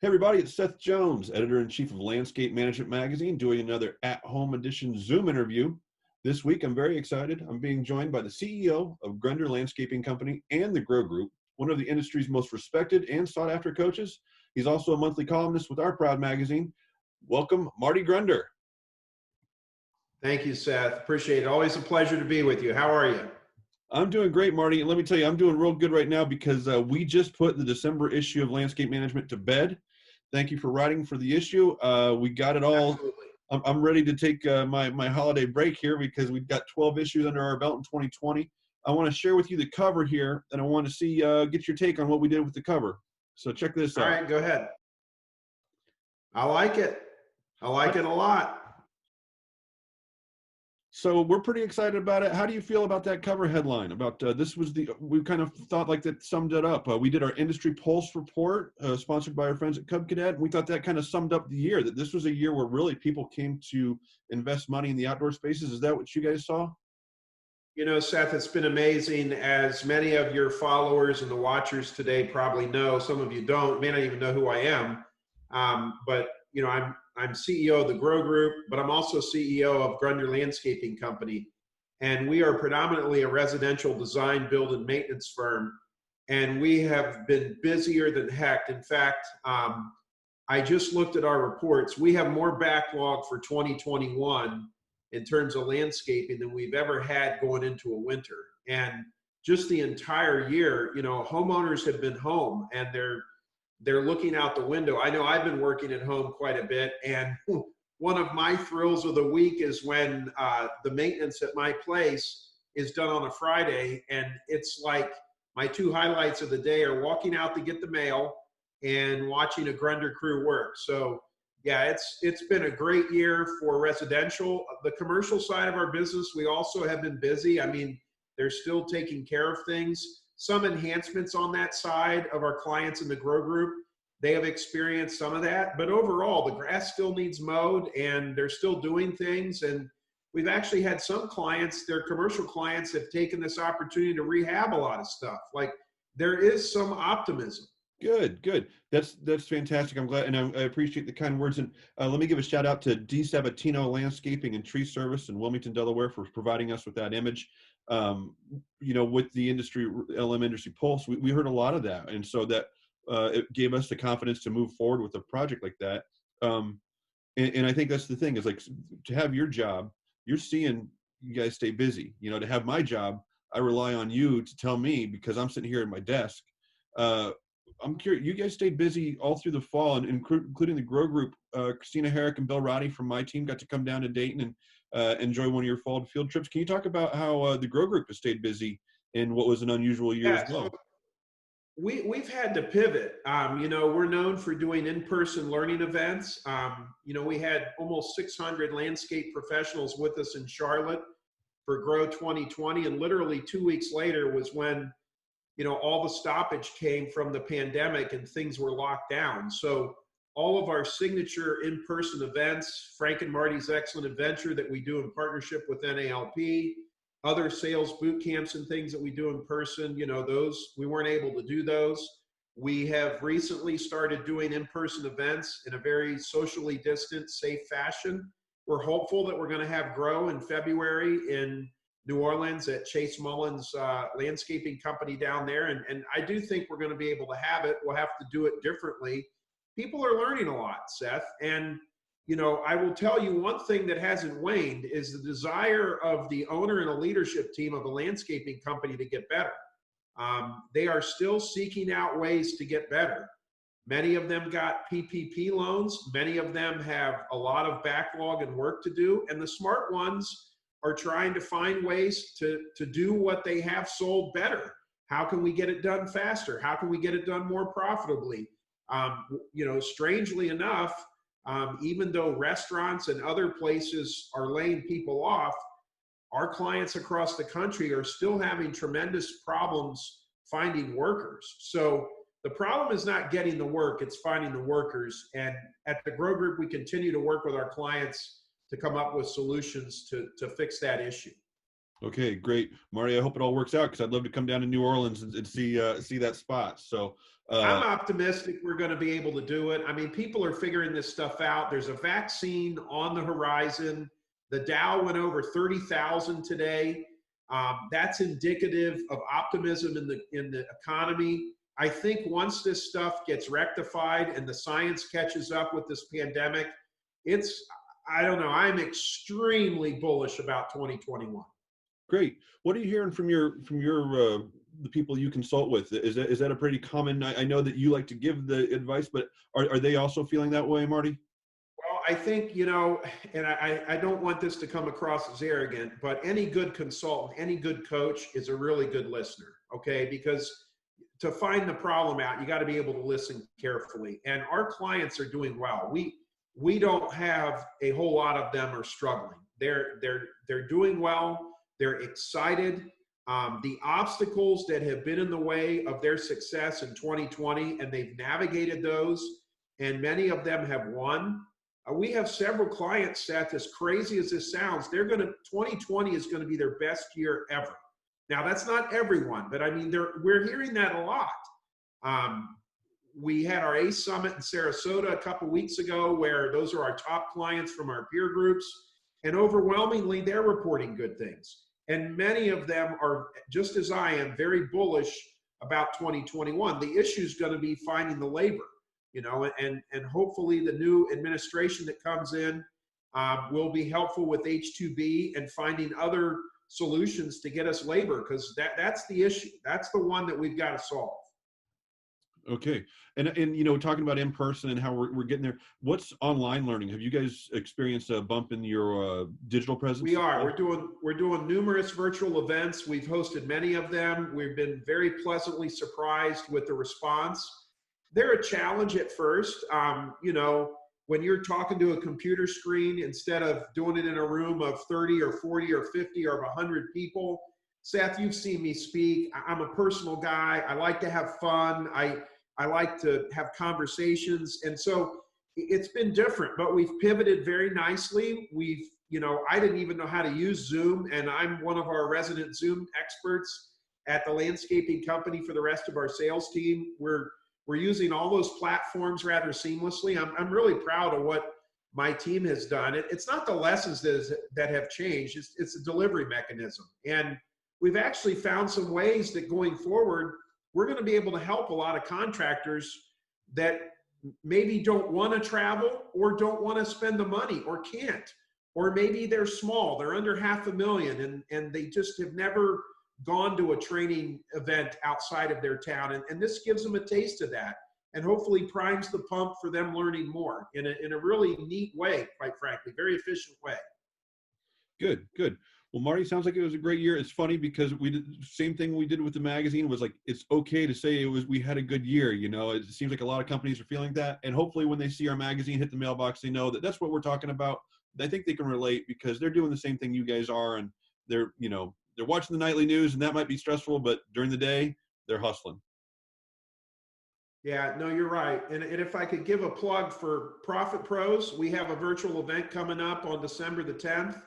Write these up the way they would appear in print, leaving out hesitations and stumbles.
Hey everybody, it's Seth Jones, Editor-in-Chief of Landscape Management Magazine, doing another at-home edition Zoom interview. This week, I'm very excited. I'm being joined by the CEO of Grunder Landscaping Company and the Grow Group, one of the industry's most respected and sought-after coaches. He's also a monthly columnist with our proud magazine. Welcome, Marty Grunder. Thank you, Seth. Appreciate it. Always a pleasure to be with you. How are you? I'm doing great, Marty. And let me tell you, I'm doing real good right now because we just put the December issue of Landscape Management to bed. Thank you for writing for the issue. We got it all. Absolutely. I'm ready to take my holiday break here because we've got 12 issues under our belt in 2020. I want to share with you the cover here, and I want to see get your take on what we did with the cover. So check this out. All right, go ahead. I like it. I like it a lot. So we're pretty excited about it. How do you feel about that cover headline? About we kind of thought like that summed it up. We did our industry pulse report sponsored by our friends at Cub Cadet. And we thought that kind of summed up the year, that this was a year where really people came to invest money in the outdoor spaces. Is that what you guys saw? You know, Seth, it's been amazing. As many of your followers and the watchers today probably know, some of you don't, may not even know who I am. But you know, I'm CEO of the Grow Group, but I'm also CEO of Grunder Landscaping Company. And we are predominantly a residential design, build, and maintenance firm. And we have been busier than heck. In fact, I just looked at our reports. We have more backlog for 2021 in terms of landscaping than we've ever had going into a winter. And just the entire year, you know, homeowners have been home and they're looking out the window. I know I've been working at home quite a bit, and one of my thrills of the week is when the maintenance at my place is done on a Friday, and it's like my two highlights of the day are walking out to get the mail and watching a Grunder crew work. So yeah, it's been a great year for residential. The commercial side of our business, we also have been busy. I mean, they're still taking care of things. Some enhancements on that side of our clients in the Grow Group, they have experienced some of that, but overall the grass still needs mowed and they're still doing things. And we've actually had some clients, their commercial clients, have taken this opportunity to rehab a lot of stuff. Like, there is some optimism. Good. That's fantastic. I'm glad, and I appreciate the kind words. And let me give a shout out to D. Sabatino Landscaping and Tree Service in Wilmington, Delaware, for providing us with that image. You know, with the industry, LM Industry Pulse, we heard a lot of that, and so that it gave us the confidence to move forward with a project like that. And I think that's the thing, is like, to have your job, you're seeing you guys stay busy. You know, to have my job, I rely on you to tell me, because I'm sitting here at my desk. I'm curious, you guys stayed busy all through the fall, and including the Grow Group. Christina Herrick and Bill Roddy from my team got to come down to Dayton and enjoy one of your fall field trips. Can you talk about how the Grow Group has stayed busy in what was an unusual year as well? We've had to pivot. You know, we're known for doing in-person learning events. You know, we had almost 600 landscape professionals with us in Charlotte for Grow 2020, and literally 2 weeks later was when, you know, all the stoppage came from the pandemic and things were locked down. So all of our signature in-person events, Frank and Marty's Excellent Adventure that we do in partnership with NALP, other sales boot camps and things that we do in person, you know, those, we weren't able to do those. We have recently started doing in-person events in a very socially distant, safe fashion. We're hopeful that we're going to have Grow in February in New Orleans at Chase Mullins Landscaping Company down there. And I do think we're going to be able to have it. We'll have to do it differently. People are learning a lot, Seth. And, you know, I will tell you one thing that hasn't waned is the desire of the owner and a leadership team of a landscaping company to get better. They are still seeking out ways to get better. Many of them got PPP loans. Many of them have a lot of backlog and work to do. And the smart ones are trying to find ways to do what they have sold better. How can we get it done faster? How can we get it done more profitably? You know, strangely enough, even though restaurants and other places are laying people off, our clients across the country are still having tremendous problems finding workers. So the problem is not getting the work, it's finding the workers. And at the Grow Group, we continue to work with our clients to come up with solutions to fix that issue. Okay, great, Marty. I hope it all works out because I'd love to come down to New Orleans and see that spot. So, I'm optimistic we're going to be able to do it. I mean, people are figuring this stuff out. There's a vaccine on the horizon. The Dow went over 30,000 today. That's indicative of optimism in the economy. I think once this stuff gets rectified and the science catches up with this pandemic, it's I don't know. I'm extremely bullish about 2021. great. What are you hearing from your the people you consult with? Is that a pretty common? I know that you like to give the advice, but are they also feeling that way, Marty? Well, I think, and I don't want this to come across as arrogant, but any good consultant, any good coach is a really good listener, okay? Because to find the problem out, you got to be able to listen carefully. And our clients are doing well. We don't have a whole lot of them are struggling. They're doing well. They're excited. The obstacles that have been in the way of their success in 2020, and they've navigated those, and many of them have won. We have several clients, Seth, as crazy as this sounds, 2020 is going to be their best year ever. Now, that's not everyone, but I mean, we're hearing that a lot. We had our ACE Summit in Sarasota a couple weeks ago, where those are our top clients from our peer groups, and overwhelmingly, they're reporting good things. And many of them are, just as I am, very bullish about 2021. The issue is going to be finding the labor. And hopefully the new administration that comes in will be helpful with H-2B and finding other solutions to get us labor, because that's the issue. That's the one that we've got to solve. Okay, and talking about in person and how we're getting there. What's online learning? Have you guys experienced a bump in your digital presence? We are. We're doing numerous virtual events. We've hosted many of them. We've been very pleasantly surprised with the response. They're a challenge at first. When you're talking to a computer screen, instead of doing it in a room of 30 or 40 or 50 or 100 people, Seth, you've seen me speak. I'm a personal guy. I like to have fun. I like to have conversations. And so it's been different, but we've pivoted very nicely. I didn't even know how to use Zoom, and I'm one of our resident Zoom experts at the landscaping company for the rest of our sales team. We're using all those platforms rather seamlessly. I'm really proud of what my team has done. It's not the lessons that have changed. It's a delivery mechanism. And we've actually found some ways that going forward, we're going to be able to help a lot of contractors that maybe don't want to travel or don't want to spend the money or can't. Or maybe they're small, they're under $500,000 and they just have never gone to a training event outside of their town, and this gives them a taste of that, and hopefully primes the pump for them learning more in a really neat way, quite frankly, very efficient way. Good. Well, Marty, sounds like it was a great year. It's funny because we did the same thing we did with the magazine. Was like, it's okay to say we had a good year. It seems like a lot of companies are feeling that, and hopefully when they see our magazine hit the mailbox, they know that that's what we're talking about. I think they can relate because they're doing the same thing you guys are, and they're watching the nightly news, and that might be stressful, but during the day, they're hustling. Yeah, no, you're right. And if I could give a plug for Profit Pros, we have a virtual event coming up on December the 10th.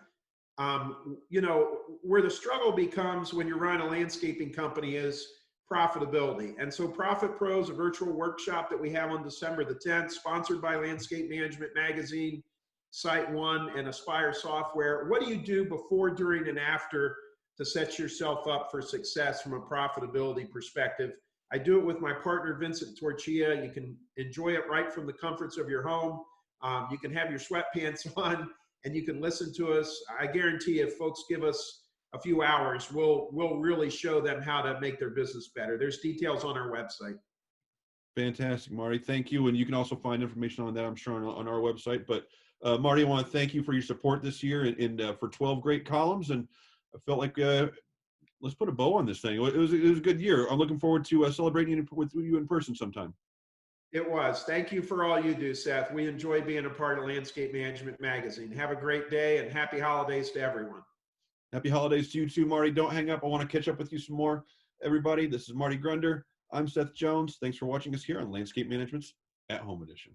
Where the struggle becomes when you're running a landscaping company is profitability. And so Profit Pros, a virtual workshop that we have on December the 10th, sponsored by Landscape Management Magazine, Site One, and Aspire Software. What do you do before, during, and after to set yourself up for success from a profitability perspective? I do it with my partner, Vincent Torchia. You can enjoy it right from the comforts of your home. You can have your sweatpants on and you can listen to us. I guarantee if folks give us a few hours, we'll really show them how to make their business better. There's details on our website. Fantastic, Marty. Thank you. And you can also find information on that, I'm sure, on our website. But Marty, I want to thank you for your support this year and for 12 great columns. And I felt like let's put a bow on this thing. It was a good year. I'm looking forward to celebrating with you in person sometime. It was. Thank you for all you do, Seth. We enjoy being a part of Landscape Management Magazine. Have a great day and happy holidays to everyone. Happy holidays to you too, Marty. Don't hang up. I want to catch up with you some more. Everybody, this is Marty Grunder. I'm Seth Jones. Thanks for watching us here on Landscape Management's At Home Edition.